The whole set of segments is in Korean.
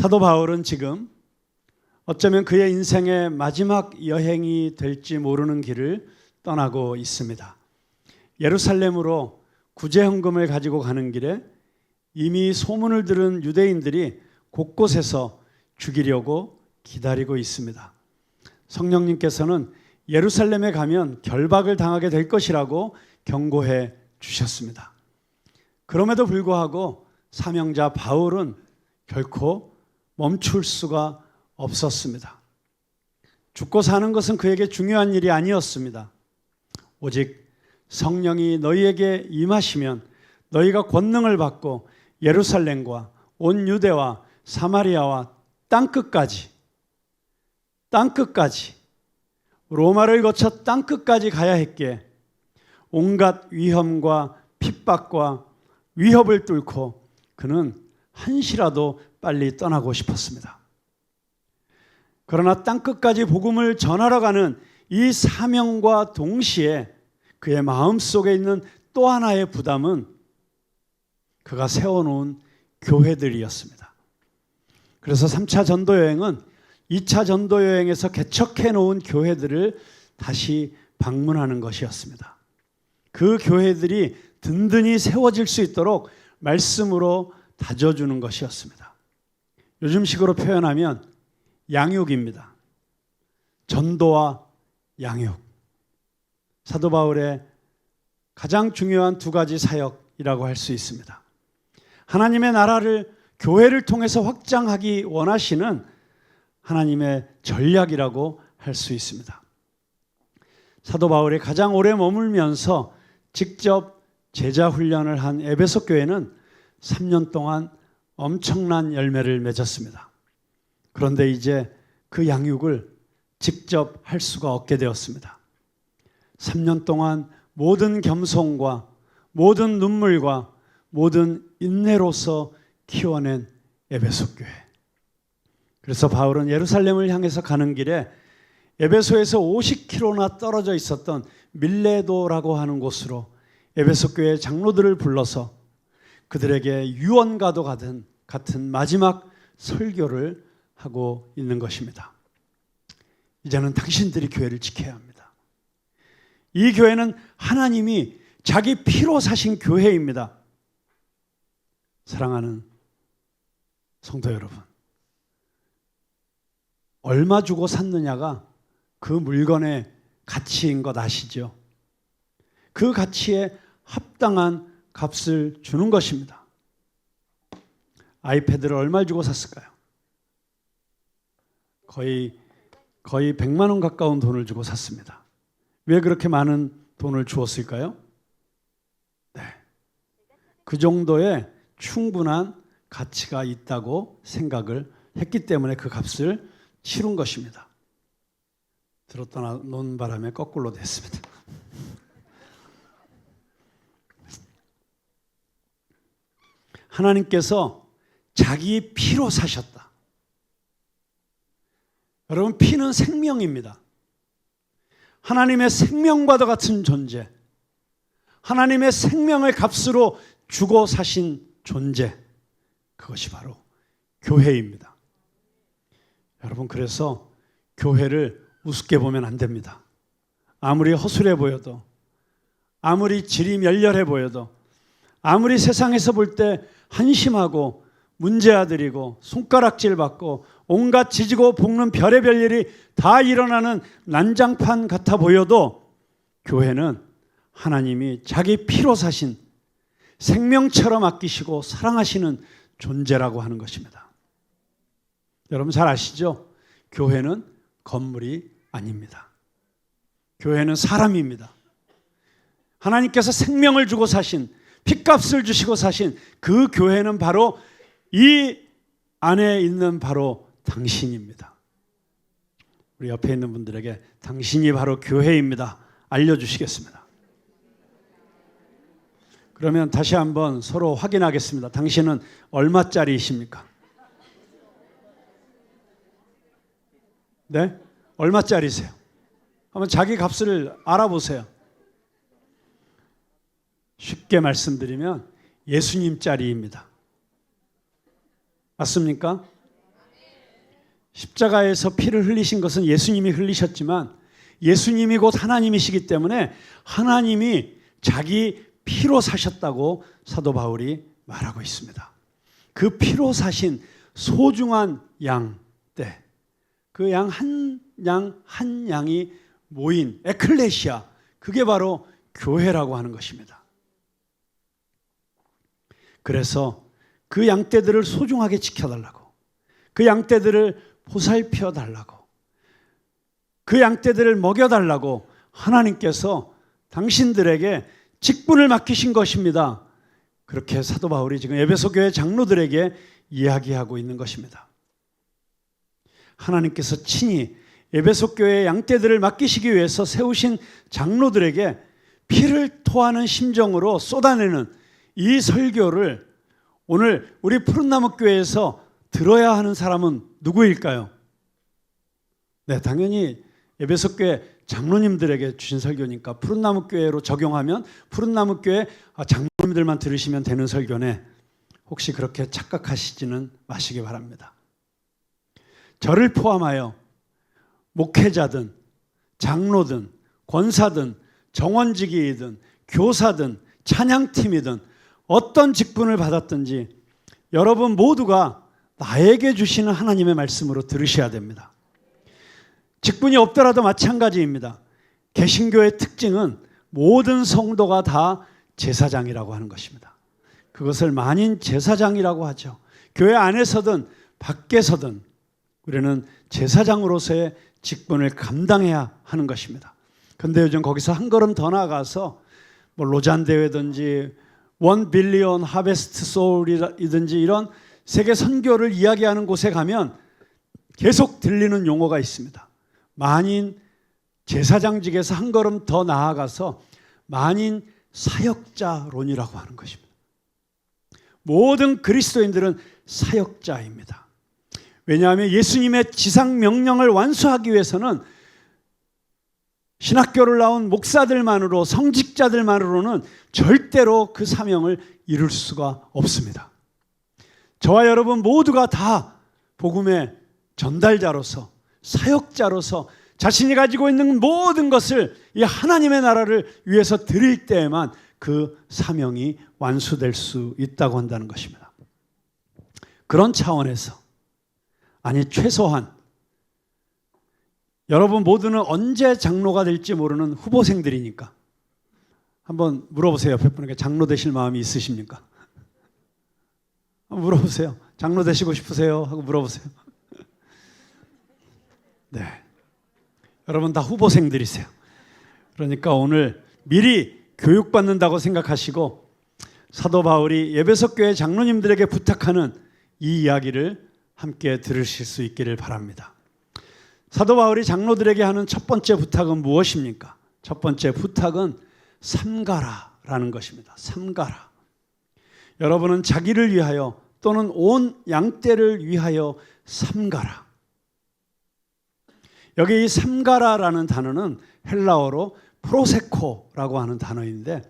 사도 바울은 지금 어쩌면 그의 인생의 마지막 여행이 될지 모르는 길을 떠나고 있습니다. 예루살렘으로 구제헌금을 가지고 가는 길에 이미 소문을 들은 유대인들이 곳곳에서 죽이려고 기다리고 있습니다. 성령님께서는 예루살렘에 가면 결박을 당하게 될 것이라고 경고해 주셨습니다. 그럼에도 불구하고 사명자 바울은 결코 멈출 수가 없었습니다. 죽고 사는 것은 그에게 중요한 일이 아니었습니다. 오직 성령이 너희에게 임하시면 너희가 권능을 받고 예루살렘과 온 유대와 사마리아와 땅끝까지 로마를 거쳐 땅끝까지 가야 했기에 온갖 위험과 핍박과 위협을 뚫고 그는 한시라도 빨리 떠나고 싶었습니다. 그러나 땅끝까지 복음을 전하러 가는 이 사명과 동시에 그의 마음속에 있는 또 하나의 부담은 그가 세워놓은 교회들이었습니다. 그래서 3차 전도여행은 2차 전도여행에서 개척해 놓은 교회들을 다시 방문하는 것이었습니다. 그 교회들이 든든히 세워질 수 있도록 말씀으로 다져주는 것이었습니다. 요즘식으로 표현하면 양육입니다. 전도와 양육. 사도 바울의 가장 중요한 두 가지 사역이라고 할 수 있습니다. 하나님의 나라를 교회를 통해서 확장하기 원하시는 하나님의 전략이라고 할 수 있습니다. 사도 바울이 가장 오래 머물면서 직접 제자 훈련을 한 에베소 교회는 3년 동안 엄청난 열매를 맺었습니다. 그런데 이제 그 양육을 직접 할 수가 없게 되었습니다. 3년 동안 모든 겸손과 모든 눈물과 모든 인내로서 키워낸 에베소 교회. 그래서 바울은 예루살렘을 향해서 가는 길에 에베소에서 50km나 떨어져 있었던 밀레도라고 하는 곳으로 에베소 교회 장로들을 불러서 그들에게 유언과도 같은 마지막 설교를 하고 있는 것입니다. 이제는 당신들이 교회를 지켜야 합니다. 이 교회는 하나님이 자기 피로 사신 교회입니다. 사랑하는 성도 여러분, 얼마 주고 샀느냐가 그 물건의 가치인 것 아시죠? 그 가치에 합당한 값을 주는 것입니다. 아이패드를 얼마 주고 샀을까요? 거의 100만 원 가까운 돈을 주고 샀습니다. 왜 그렇게 많은 돈을 주었을까요? 네. 그 정도의 충분한 가치가 있다고 생각을 했기 때문에 그 값을 치른 것입니다. 들었다 놓은 바람에 거꾸로 됐습니다. 하나님께서 자기 피로 사셨다. 여러분, 피는 생명입니다. 하나님의 생명과도 같은 존재, 하나님의 생명을 값으로 주고 사신 존재, 그것이 바로 교회입니다. 여러분, 그래서 교회를 우습게 보면 안 됩니다. 아무리 허술해 보여도, 아무리 질이 멸렬해 보여도, 아무리 세상에서 볼 때 한심하고 문제아들이고 손가락질 받고 온갖 지지고 볶는 별의별 일이 다 일어나는 난장판 같아 보여도 교회는 하나님이 자기 피로 사신 생명처럼 아끼시고 사랑하시는 존재라고 하는 것입니다. 여러분 잘 아시죠? 교회는 건물이 아닙니다. 교회는 사람입니다. 하나님께서 생명을 주고 사신, 핏값을 주시고 사신 그 교회는 바로 이 안에 있는 바로 당신입니다. 우리 옆에 있는 분들에게 당신이 바로 교회입니다. 알려주시겠습니다. 그러면 다시 한번 서로 확인하겠습니다. 당신은 얼마짜리이십니까? 네? 얼마짜리세요? 한번 자기 값을 알아보세요. 쉽게 말씀드리면 예수님짜리입니다. 맞습니까? 십자가에서 피를 흘리신 것은 예수님이 흘리셨지만 예수님이 곧 하나님이시기 때문에 하나님이 자기 피로 사셨다고 사도 바울이 말하고 있습니다. 그 피로 사신 소중한 양 때 그 양 한 양이 모인 에클레시아, 그게 바로 교회라고 하는 것입니다. 그래서 그 양떼들을 소중하게 지켜달라고, 그 양떼들을 보살펴 달라고, 그 양떼들을 먹여달라고 하나님께서 당신들에게 직분을 맡기신 것입니다. 그렇게 사도 바울이 지금 에베소 교회 장로들에게 이야기하고 있는 것입니다. 하나님께서 친히 에베소 교회의 양떼들을 맡기시기 위해서 세우신 장로들에게 피를 토하는 심정으로 쏟아내는 이 설교를 오늘 우리 푸른나무 교회에서 들어야 하는 사람은 누구일까요? 네, 당연히 에베소 교회 장로님들에게 주신 설교니까 푸른나무 교회로 적용하면 푸른나무 교회 장로님들만 들으시면 되는 설교네. 혹시 그렇게 착각하시지는 마시기 바랍니다. 저를 포함하여 목회자든 장로든 권사든 정원직이든 교사든 찬양팀이든 어떤 직분을 받았든지 여러분 모두가 나에게 주시는 하나님의 말씀으로 들으셔야 됩니다. 직분이 없더라도 마찬가지입니다. 개신교의 특징은 모든 성도가 다 제사장이라고 하는 것입니다. 그것을 만인 제사장이라고 하죠. 교회 안에서든 밖에서든 우리는 제사장으로서의 직분을 감당해야 하는 것입니다. 그런데 요즘 거기서 한 걸음 더 나아가서 뭐 로잔 대회든지 1 빌리언 하베스트 소울이든지 이런 세계 선교를 이야기하는 곳에 가면 계속 들리는 용어가 있습니다. 만인 제사장직에서 한 걸음 더 나아가서 만인 사역자론이라고 하는 것입니다. 모든 그리스도인들은 사역자입니다. 왜냐하면 예수님의 지상 명령을 완수하기 위해서는 신학교를 나온 목사들만으로, 성직자들만으로는 절대로 그 사명을 이룰 수가 없습니다. 저와 여러분 모두가 다 복음의 전달자로서, 사역자로서 자신이 가지고 있는 모든 것을 이 하나님의 나라를 위해서 드릴 때에만 그 사명이 완수될 수 있다고 한다는 것입니다. 그런 차원에서, 아니 최소한 여러분 모두는 언제 장로가 될지 모르는 후보생들이니까 한번 물어보세요. 옆에 분에게 장로 되실 마음이 있으십니까? 한번 물어보세요. 장로 되시고 싶으세요? 하고 물어보세요. 네, 여러분 다 후보생들이세요. 그러니까 오늘 미리 교육받는다고 생각하시고 사도 바울이 에베소 교회 장로님들에게 부탁하는 이 이야기를 함께 들으실 수 있기를 바랍니다. 사도 바울이 장로들에게 하는 첫 번째 부탁은 무엇입니까? 첫 번째 부탁은 삼가라라는 것입니다. 삼가라. 여러분은 자기를 위하여 또는 온 양떼를 위하여 삼가라. 여기 이 삼가라라는 단어는 헬라어로 프로세코라고 하는 단어인데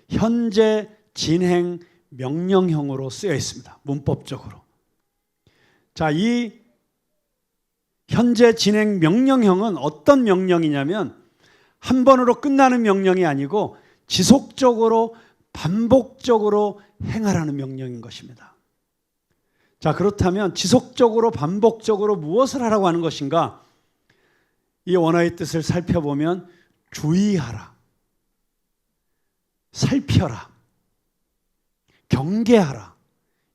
현재 진행 명령형으로 쓰여 있습니다. 문법적으로. 자, 이 현재 진행 명령형은 어떤 명령이냐면 한 번으로 끝나는 명령이 아니고 지속적으로 반복적으로 행하라는 명령인 것입니다. 자, 그렇다면 지속적으로 반복적으로 무엇을 하라고 하는 것인가? 이 원어의 뜻을 살펴보면 주의하라, 살펴라, 경계하라,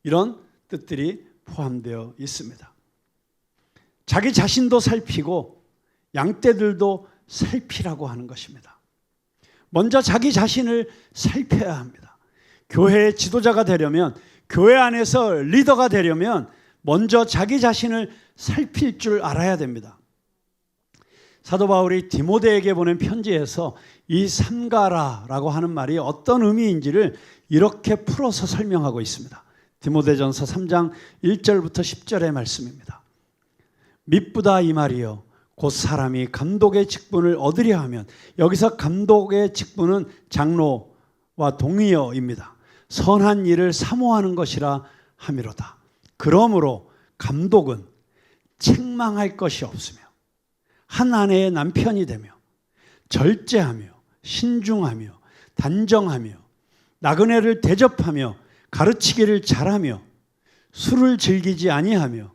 이런 뜻들이 포함되어 있습니다. 자기 자신도 살피고 양떼들도 살피라고 하는 것입니다. 먼저 자기 자신을 살펴야 합니다. 교회의 지도자가 되려면, 교회 안에서 리더가 되려면 먼저 자기 자신을 살필 줄 알아야 됩니다. 사도 바울이 디모데에게 보낸 편지에서 이 삼가라라고 하는 말이 어떤 의미인지를 이렇게 풀어서 설명하고 있습니다. 디모데전서 3장 1절부터 10절의 말씀입니다. 미쁘다 이 말이요 곧 사람이 감독의 직분을 얻으려 하면, 여기서 감독의 직분은 장로와 동의어입니다. 선한 일을 사모하는 것이라 함이로다. 그러므로 감독은 책망할 것이 없으며 한 아내의 남편이 되며 절제하며 신중하며 단정하며 나그네를 대접하며 가르치기를 잘하며 술을 즐기지 아니하며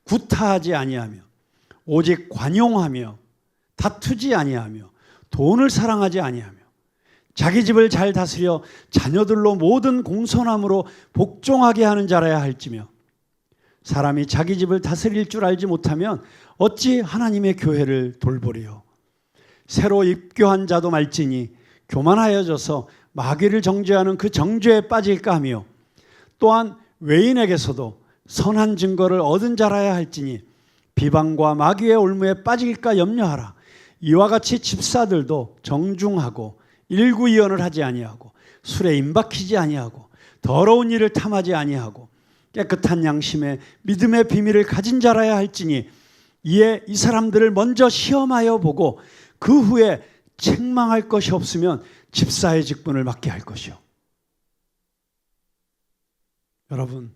구타하지 아니하며 오직 관용하며 다투지 아니하며 돈을 사랑하지 아니하며 자기 집을 잘 다스려 자녀들로 모든 공손함으로 복종하게 하는 자라야 할지며 사람이 자기 집을 다스릴 줄 알지 못하면 어찌 하나님의 교회를 돌보리요. 새로 입교한 자도 말지니 교만하여져서 마귀를 정죄하는 그 정죄에 빠질까 하며 또한 외인에게서도 선한 증거를 얻은 자라야 할지니 비방과 마귀의 올무에 빠질까 염려하라. 이와 같이 집사들도 정중하고 일구이언을 하지 아니하고 술에 임박히지 아니하고 더러운 일을 탐하지 아니하고 깨끗한 양심에 믿음의 비밀을 가진 자라야 할지니 이에 이 사람들을 먼저 시험하여 보고 그 후에 책망할 것이 없으면 집사의 직분을 맡게 할 것이요. 여러분,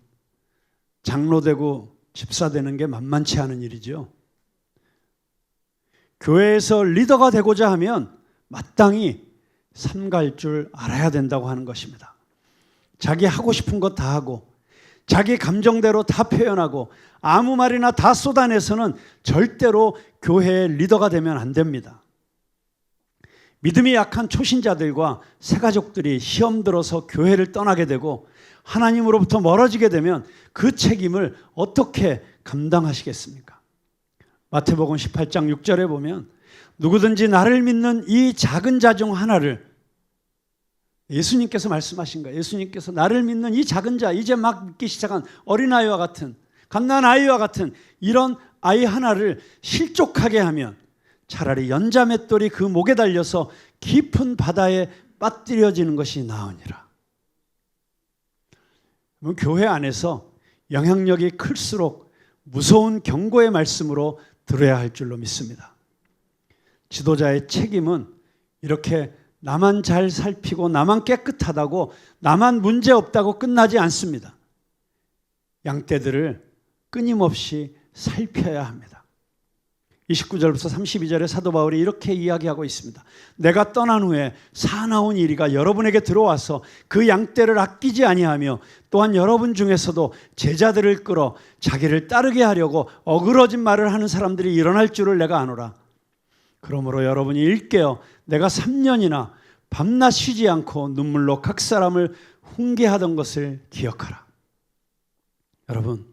장로되고 집사되는 게 만만치 않은 일이죠. 교회에서 리더가 되고자 하면 마땅히 삼갈 줄 알아야 된다고 하는 것입니다. 자기 하고 싶은 것 다 하고 자기 감정대로 다 표현하고 아무 말이나 다 쏟아내서는 절대로 교회의 리더가 되면 안 됩니다. 믿음이 약한 초신자들과 새가족들이 시험 들어서 교회를 떠나게 되고 하나님으로부터 멀어지게 되면 그 책임을 어떻게 감당하시겠습니까? 마태복음 18장 6절에 보면 누구든지 나를 믿는 이 작은 자 중 하나를, 예수님께서 말씀하신 거예요. 예수님께서 나를 믿는 이 작은 자, 이제 막 믿기 시작한 어린아이와 같은, 갓난아이와 같은 이런 아이 하나를 실족하게 하면 차라리 연자맷돌이 그 목에 달려서 깊은 바다에 빠뜨려지는 것이 나으니라. 교회 안에서 영향력이 클수록 무서운 경고의 말씀으로 들어야 할 줄로 믿습니다. 지도자의 책임은 이렇게 나만 잘 살피고 나만 깨끗하다고 나만 문제없다고 끝나지 않습니다. 양떼들을 끊임없이 살펴야 합니다. 29절부터 32절에 사도 바울이 이렇게 이야기하고 있습니다. 내가 떠난 후에 사나운 이리가 여러분에게 들어와서 그 양떼를 아끼지 아니하며 또한 여러분 중에서도 제자들을 끌어 자기를 따르게 하려고 어그러진 말을 하는 사람들이 일어날 줄을 내가 아노라. 그러므로 여러분이 일깨어 내가 3년이나 밤낮 쉬지 않고 눈물로 각 사람을 훈계하던 것을 기억하라. 여러분,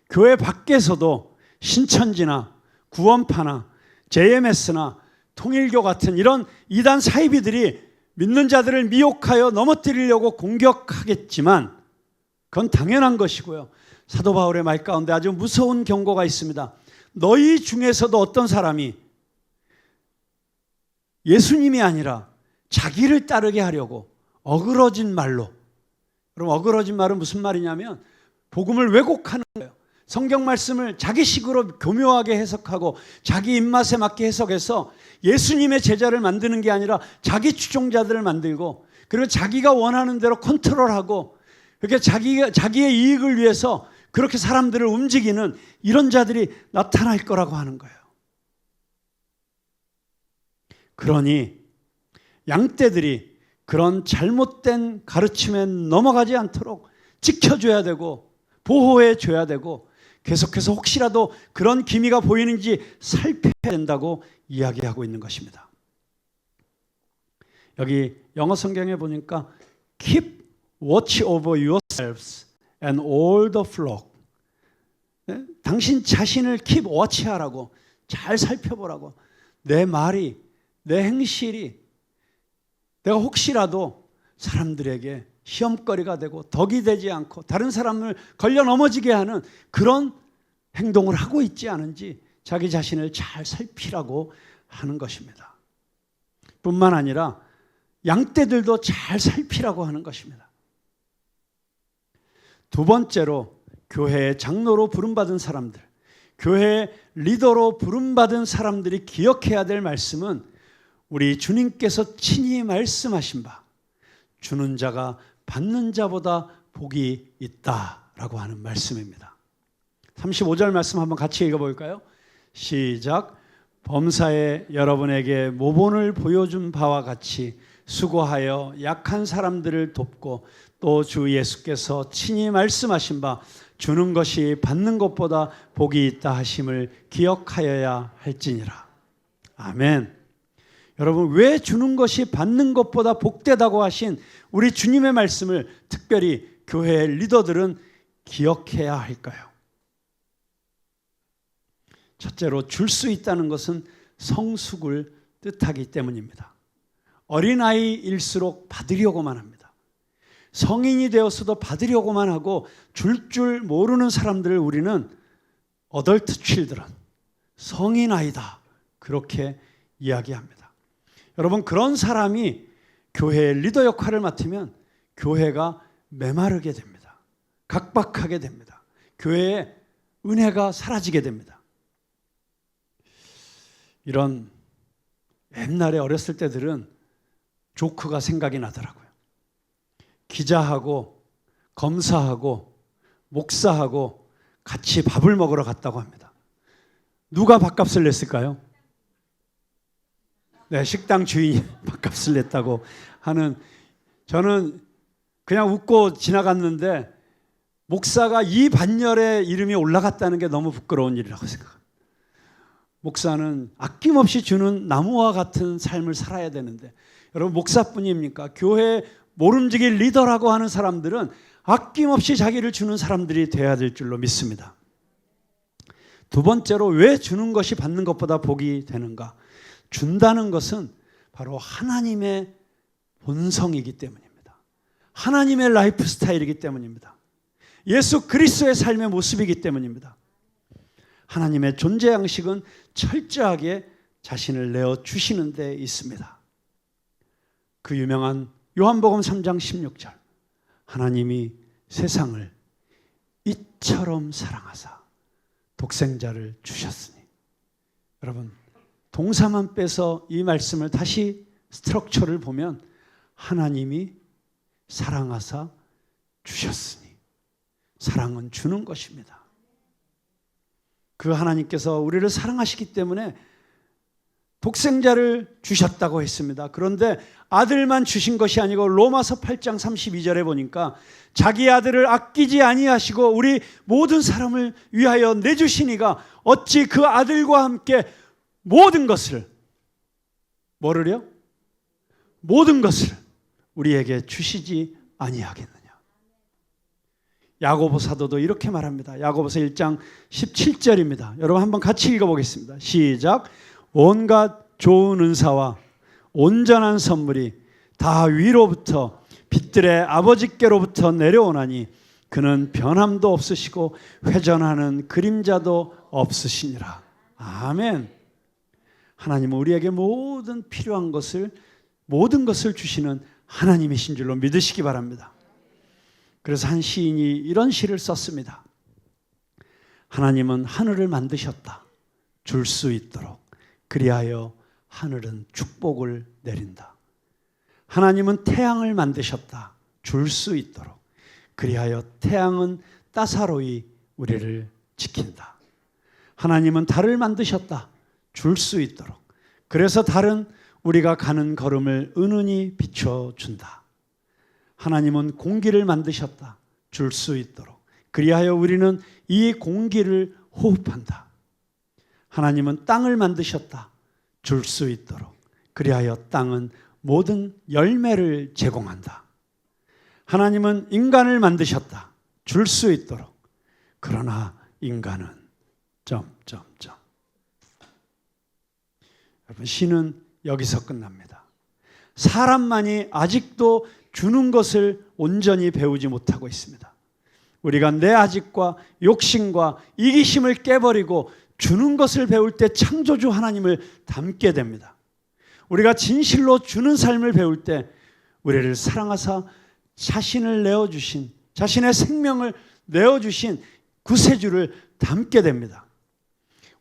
교회 밖에서도 신천지나 구원파나 JMS나 통일교 같은 이런 이단 사이비들이 믿는 자들을 미혹하여 넘어뜨리려고 공격하겠지만 그건 당연한 것이고요. 사도 바울의 말 가운데 아주 무서운 경고가 있습니다. 너희 중에서도 어떤 사람이 예수님이 아니라 자기를 따르게 하려고 어그러진 말로, 그럼 어그러진 말은 무슨 말이냐면 복음을 왜곡하는 거예요. 성경 말씀을 자기식으로 교묘하게 해석하고 자기 입맛에 맞게 해석해서 예수님의 제자를 만드는 게 아니라 자기 추종자들을 만들고 그리고 자기가 원하는 대로 컨트롤하고 그렇게 자기의 이익을 위해서 그렇게 사람들을 움직이는 이런 자들이 나타날 거라고 하는 거예요. 그러니 양떼들이 그런 잘못된 가르침에 넘어가지 않도록 지켜줘야 되고 보호해줘야 되고 계속해서 혹시라도 그런 기미가 보이는지 살펴야 된다고 이야기하고 있는 것입니다. 여기 영어 성경에 보니까 Keep watch over yourselves and all the flock. 당신 자신을 keep watch하라고, 잘 살펴보라고. 내 말이, 내 행실이 내가 혹시라도 사람들에게 시험거리가 되고 덕이 되지 않고 다른 사람을 걸려 넘어지게 하는 그런 행동을 하고 있지 않은지 자기 자신을 잘 살피라고 하는 것입니다. 뿐만 아니라 양떼들도 잘 살피라고 하는 것입니다. 두 번째로 교회의 장로로 부름받은 사람들, 교회의 리더로 부름받은 사람들이 기억해야 될 말씀은 우리 주님께서 친히 말씀하신 바 주는 자가 받는 자보다 복이 있다라고 하는 말씀입니다. 35절 말씀 한번 같이 읽어볼까요? 시작. 범사에 여러분에게 모본을 보여준 바와 같이 수고하여 약한 사람들을 돕고 또 주 예수께서 친히 말씀하신 바 주는 것이 받는 것보다 복이 있다 하심을 기억하여야 할지니라. 아멘. 여러분, 왜 주는 것이 받는 것보다 복되다고 하신 우리 주님의 말씀을 특별히 교회의 리더들은 기억해야 할까요? 첫째로, 줄 수 있다는 것은 성숙을 뜻하기 때문입니다. 어린아이일수록 받으려고만 합니다. 성인이 되었어도 받으려고만 하고 줄 모르는 사람들을 우리는 어덜트 칠드런, 성인 아이다, 그렇게 이야기합니다. 여러분, 그런 사람이 교회의 리더 역할을 맡으면 교회가 메마르게 됩니다. 각박하게 됩니다. 교회의 은혜가 사라지게 됩니다. 이런 옛날에 어렸을 때들은 조크가 생각이 나더라고요. 기자하고 검사하고 목사하고 같이 밥을 먹으러 갔다고 합니다. 누가 밥값을 냈을까요? 네, 식당 주인이 밥값을 냈다고 하는, 저는 그냥 웃고 지나갔는데 목사가 이 반열에 이름이 올라갔다는 게 너무 부끄러운 일이라고 생각합니다. 목사는 아낌없이 주는 나무와 같은 삶을 살아야 되는데, 여러분, 목사뿐입니까? 교회 모름지기 리더라고 하는 사람들은 아낌없이 자기를 주는 사람들이 돼야 될 줄로 믿습니다. 두 번째로, 왜 주는 것이 받는 것보다 복이 되는가? 준다는 것은 바로 하나님의 본성이기 때문입니다. 하나님의 라이프 스타일이기 때문입니다. 예수 그리스도의 삶의 모습이기 때문입니다. 하나님의 존재 양식은 철저하게 자신을 내어주시는 데 있습니다. 그 유명한 요한복음 3장 16절, 하나님이 세상을 이처럼 사랑하사 독생자를 주셨으니. 여러분, 동사만 빼서 이 말씀을 다시 스트럭처를 보면 하나님이 사랑하사 주셨으니, 사랑은 주는 것입니다. 그 하나님께서 우리를 사랑하시기 때문에 독생자를 주셨다고 했습니다. 그런데 아들만 주신 것이 아니고 로마서 8장 32절에 보니까 자기 아들을 아끼지 아니하시고 우리 모든 사람을 위하여 내주시니가 어찌 그 아들과 함께 모든 것을, 뭐를요? 모든 것을 우리에게 주시지 아니하겠느냐. 야고보 사도도 이렇게 말합니다. 야고보서 1장 17절입니다. 여러분 한번 같이 읽어보겠습니다. 시작. 온갖 좋은 은사와 온전한 선물이 다 위로부터 빛들의 아버지께로부터 내려오나니 그는 변함도 없으시고 회전하는 그림자도 없으시니라. 아멘. 하나님은 우리에게 모든 필요한 것을, 모든 것을 주시는 하나님이신 줄로 믿으시기 바랍니다. 그래서 한 시인이 이런 시를 썼습니다. 하나님은 하늘을 만드셨다. 줄 수 있도록. 그리하여 하늘은 축복을 내린다. 하나님은 태양을 만드셨다. 줄 수 있도록. 그리하여 태양은 따사로이 우리를 지킨다. 하나님은 달을 만드셨다. 줄 수 있도록. 그래서 달은 우리가 가는 걸음을 은은히 비춰준다. 하나님은 공기를 만드셨다. 줄 수 있도록. 그리하여 우리는 이 공기를 호흡한다. 하나님은 땅을 만드셨다. 줄 수 있도록. 그리하여 땅은 모든 열매를 제공한다. 하나님은 인간을 만드셨다. 줄 수 있도록. 그러나 인간은 여러분, 시는 여기서 끝납니다. 사람만이 아직도 주는 것을 온전히 배우지 못하고 있습니다. 우리가 내 아집과 욕심과 이기심을 깨버리고 주는 것을 배울 때 창조주 하나님을 닮게 됩니다. 우리가 진실로 주는 삶을 배울 때 우리를 사랑하사 자신을 내어주신, 자신의 생명을 내어주신 구세주를 닮게 됩니다.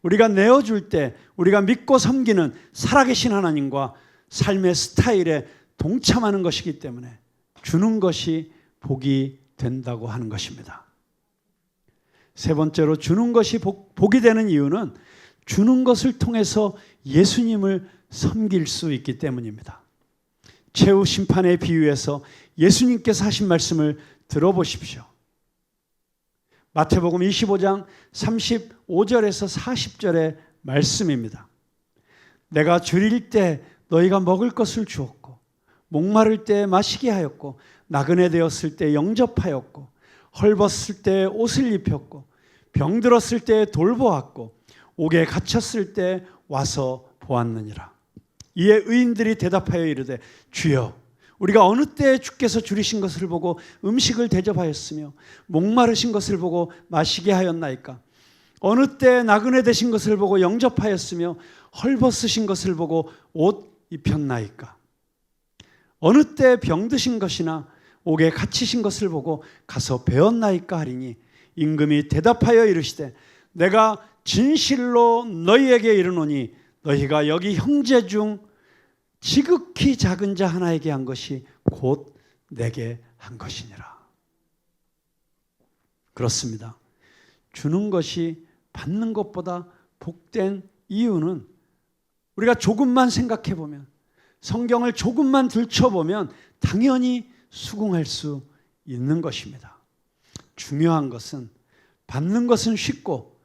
우리가 내어줄 때 우리가 믿고 섬기는 살아계신 하나님과 삶의 스타일에 동참하는 것이기 때문에 주는 것이 복이 된다고 하는 것입니다. 세 번째로 주는 것이 복이 되는 이유는 주는 것을 통해서 예수님을 섬길 수 있기 때문입니다. 최후 심판의 비유에서 예수님께서 하신 말씀을 들어보십시오. 마태복음 25장 35절에서 40절의 말씀입니다. 내가 줄일 때 너희가 먹을 것을 주었고 목마를 때 마시게 하였고 나그네 되었을 때 영접하였고 헐벗을 때 옷을 입혔고 병들었을 때 돌보았고 옥에 갇혔을 때 와서 보았느니라. 이에 의인들이 대답하여 이르되 주여 우리가 어느 때에 주께서 줄이신 것을 보고 음식을 대접하였으며 목마르신 것을 보고 마시게 하였나이까? 어느 때 나그네 되신 것을 보고 영접하였으며 헐벗으신 것을 보고 옷 입혔나이까? 어느 때 병드신 것이나 옥에 갇히신 것을 보고 가서 배웠나이까 하리니 임금이 대답하여 이르시되 내가 진실로 너희에게 이르노니 너희가 여기 형제 중 지극히 작은 자 하나에게 한 것이 곧 내게 한 것이니라. 그렇습니다. 주는 것이 받는 것보다 복된 이유는 우리가 조금만 생각해 보면, 성경을 조금만 들춰보면 당연히 수긍할 수 있는 것입니다. 중요한 것은 받는 것은 쉽고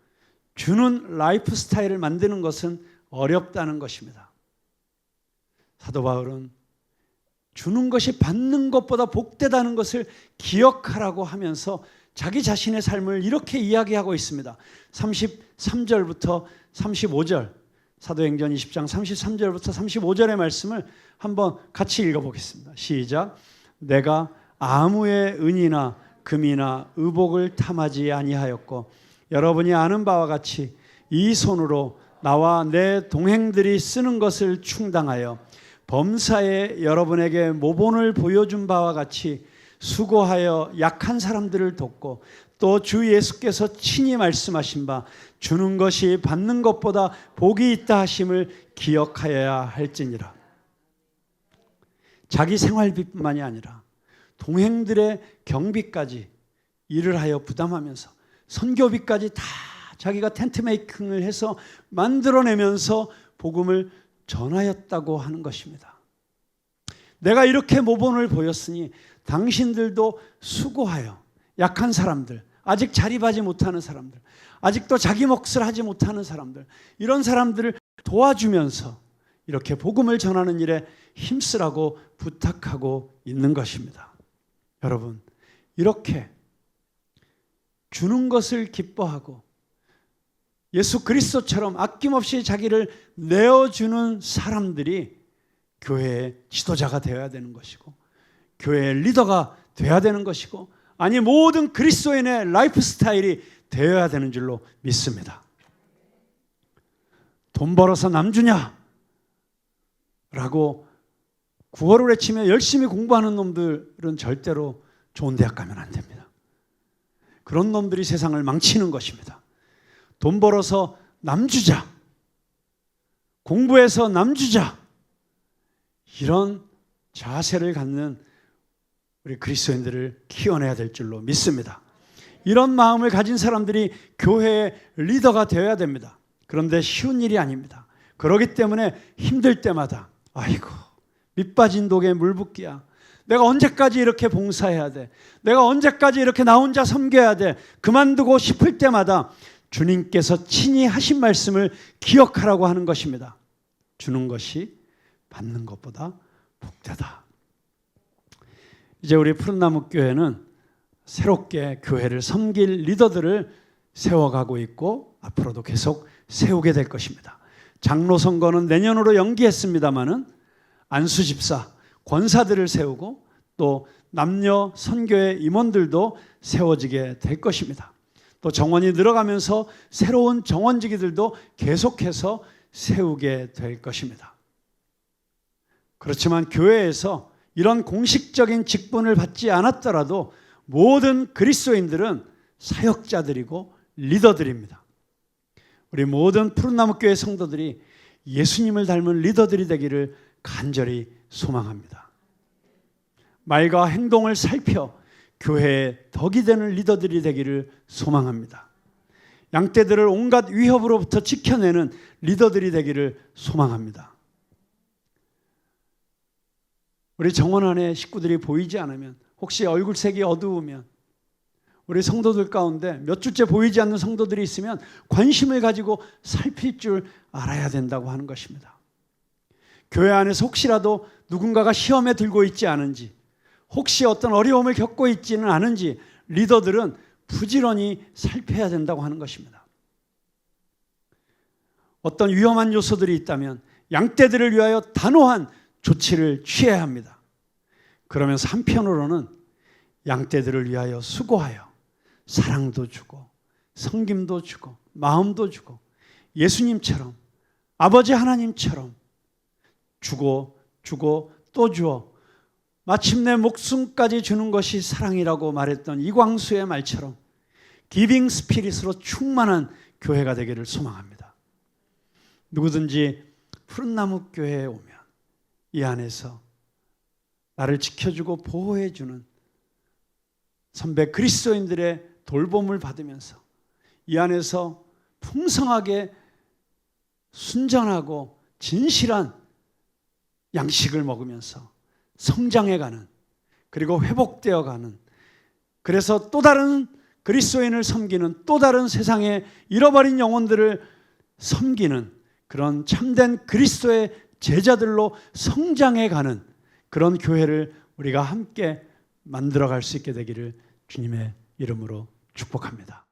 주는 라이프 스타일을 만드는 것은 어렵다는 것입니다. 사도 바울은 주는 것이 받는 것보다 복되다는 것을 기억하라고 하면서 자기 자신의 삶을 이렇게 이야기하고 있습니다. 33절부터 35절, 사도행전 20장 33절부터 35절의 말씀을 한번 같이 읽어보겠습니다. 시작. 내가 아무의 은이나 금이나 의복을 탐하지 아니하였고 여러분이 아는 바와 같이 이 손으로 나와 내 동행들이 쓰는 것을 충당하여 범사에 여러분에게 모본을 보여준 바와 같이 수고하여 약한 사람들을 돕고 또 주 예수께서 친히 말씀하신 바 주는 것이 받는 것보다 복이 있다 하심을 기억하여야 할지니라. 자기 생활비뿐만이 아니라 동행들의 경비까지 일을 하여 부담하면서 선교비까지 다 자기가 텐트 메이킹을 해서 만들어내면서 복음을 전하였다고 하는 것입니다. 내가 이렇게 모본을 보였으니 당신들도 수고하여 약한 사람들, 아직 자립하지 못하는 사람들, 아직도 자기 몫을 하지 못하는 사람들, 이런 사람들을 도와주면서 이렇게 복음을 전하는 일에 힘쓰라고 부탁하고 있는 것입니다. 여러분, 이렇게 주는 것을 기뻐하고 예수 그리스도처럼 아낌없이 자기를 내어주는 사람들이 교회의 지도자가 되어야 되는 것이고 교회의 리더가 되어야 되는 것이고 아니 모든 그리스도인의 라이프 스타일이 되어야 되는 줄로 믿습니다. 돈 벌어서 남 주냐? 라고 구호를 외치며 열심히 공부하는 놈들은 절대로 좋은 대학 가면 안 됩니다. 그런 놈들이 세상을 망치는 것입니다. 돈 벌어서 남 주자, 공부해서 남 주자, 이런 자세를 갖는 우리 그리스도인들을 키워내야 될 줄로 믿습니다. 이런 마음을 가진 사람들이 교회의 리더가 되어야 됩니다. 그런데 쉬운 일이 아닙니다. 그렇기 때문에 힘들 때마다 아이고 밑빠진 독에 물 붓기야. 내가 언제까지 이렇게 봉사해야 돼? 내가 언제까지 이렇게 나 혼자 섬겨야 돼? 그만두고 싶을 때마다 주님께서 친히 하신 말씀을 기억하라고 하는 것입니다. 주는 것이 받는 것보다 복되다. 이제 우리 푸른나무 교회는 새롭게 교회를 섬길 리더들을 세워가고 있고 앞으로도 계속 세우게 될 것입니다. 장로 선거는 내년으로 연기했습니다마는 안수 집사, 권사들을 세우고 또 남녀 선교의 임원들도 세워지게 될 것입니다. 또 정원이 늘어가면서 새로운 정원지기들도 계속해서 세우게 될 것입니다. 그렇지만 교회에서 이런 공식적인 직분을 받지 않았더라도 모든 그리스도인들은 사역자들이고 리더들입니다. 우리 모든 푸른나무교회 성도들이 예수님을 닮은 리더들이 되기를 간절히 소망합니다. 말과 행동을 살펴 교회의 덕이 되는 리더들이 되기를 소망합니다. 양떼들을 온갖 위협으로부터 지켜내는 리더들이 되기를 소망합니다. 우리 정원 안에 식구들이 보이지 않으면, 혹시 얼굴색이 어두우면, 우리 성도들 가운데 몇 주째 보이지 않는 성도들이 있으면 관심을 가지고 살필 줄 알아야 된다고 하는 것입니다. 교회 안에서 혹시라도 누군가가 시험에 들고 있지 않은지, 혹시 어떤 어려움을 겪고 있지는 않은지 리더들은 부지런히 살펴야 된다고 하는 것입니다. 어떤 위험한 요소들이 있다면 양떼들을 위하여 단호한 조치를 취해야 합니다. 그러면서 한편으로는 양떼들을 위하여 수고하여 사랑도 주고 섬김도 주고 마음도 주고 예수님처럼, 아버지 하나님처럼 주고 또 주어 마침내 목숨까지 주는 것이 사랑이라고 말했던 이광수의 말처럼 기빙 스피릿으로 충만한 교회가 되기를 소망합니다. 누구든지 푸른나무 교회에 오면 이 안에서 나를 지켜주고 보호해주는 선배 그리스도인들의 돌봄을 받으면서 이 안에서 풍성하게 순전하고 진실한 양식을 먹으면서 성장해가는, 그리고 회복되어가는, 그래서 또 다른 그리스도인을 섬기는, 또 다른 세상에 잃어버린 영혼들을 섬기는 그런 참된 그리스도의 제자들로 성장해가는 그런 교회를 우리가 함께 만들어갈 수 있게 되기를 주님의 이름으로 축복합니다.